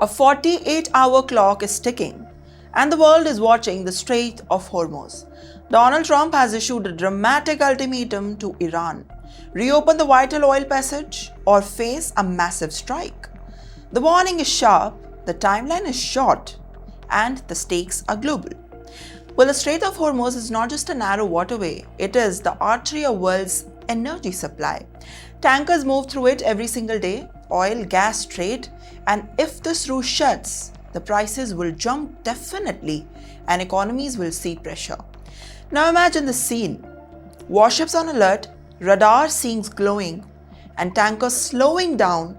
A 48-hour clock is ticking, and the world is watching the Strait of Hormuz. Donald Trump has issued a dramatic ultimatum to Iran: reopen the vital oil passage or face a massive strike. The warning is sharp, the timeline is short, and the stakes are global. Well, the Strait of Hormuz is not just a narrow waterway, it is the artery of the world's energy supply. Tankers move through it every single day, oil, gas trade, and if this route shuts, the prices will jump definitely and economies will see pressure. Now imagine the scene: warships on alert, radar seeing glowing, and tankers slowing down,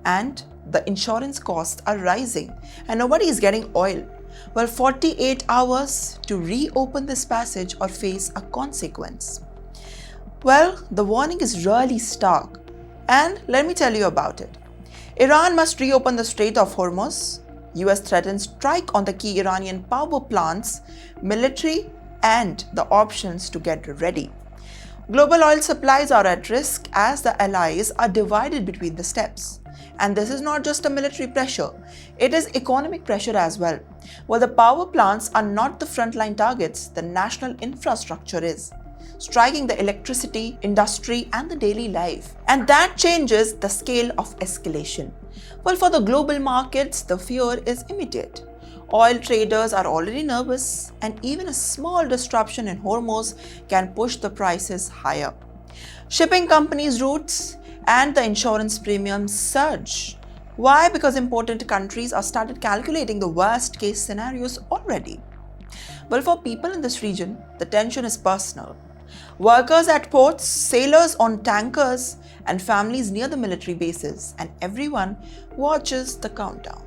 and the insurance costs are rising, and nobody is getting oil. Well, 48 hours to reopen this passage or face a consequence. Well, the warning is really stark, and let me tell you about it. Iran must reopen the Strait of Hormuz. US threatens strike on the key Iranian power plants, military, and the options to get ready. Global oil supplies are at risk as the allies are divided between the steps. And this is not just a military pressure, it is economic pressure as well. While the power plants are not the frontline targets, the national infrastructure is, striking the electricity industry and the daily life. And that changes the scale of escalation. Well, for the global markets, the fear is immediate. Oil traders are already nervous, and even a small disruption in Hormuz can push the prices higher. Shipping companies' routes and the insurance premiums surge. Why? Because important countries have started calculating the worst case scenarios already. Well, for people in this region, the tension is personal. Workers at ports, sailors on tankers, and families near the military bases, and everyone watches the countdown.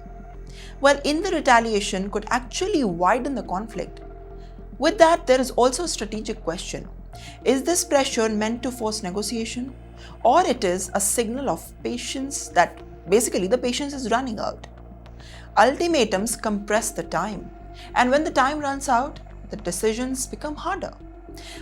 Well, in the retaliation could actually widen the conflict. With that, there is also a strategic question. Is this pressure meant to force negotiation, or it is a signal of patience that basically the patience is running out? Ultimatums compress the time, and when the time runs out, the decisions become harder.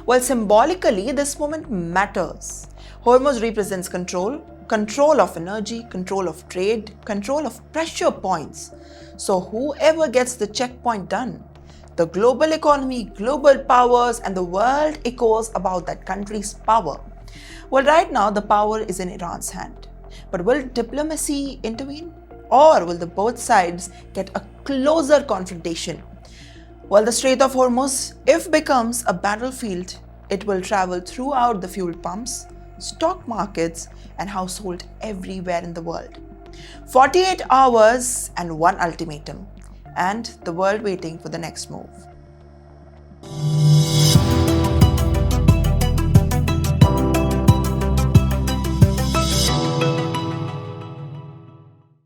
Well, symbolically, this moment matters. Hormuz represents control of energy, control of trade, control of pressure points. So whoever gets the checkpoint done, the global economy, global powers, and the world echoes about that country's power. Well, right now the power is in Iran's hand. But will diplomacy intervene? Or will the both sides get a closer confrontation? Well, the Strait of Hormuz, if becomes a battlefield, it will travel throughout the fuel pumps, stock markets, and household everywhere in the world. 48 hours and one ultimatum, and the world waiting for the next move.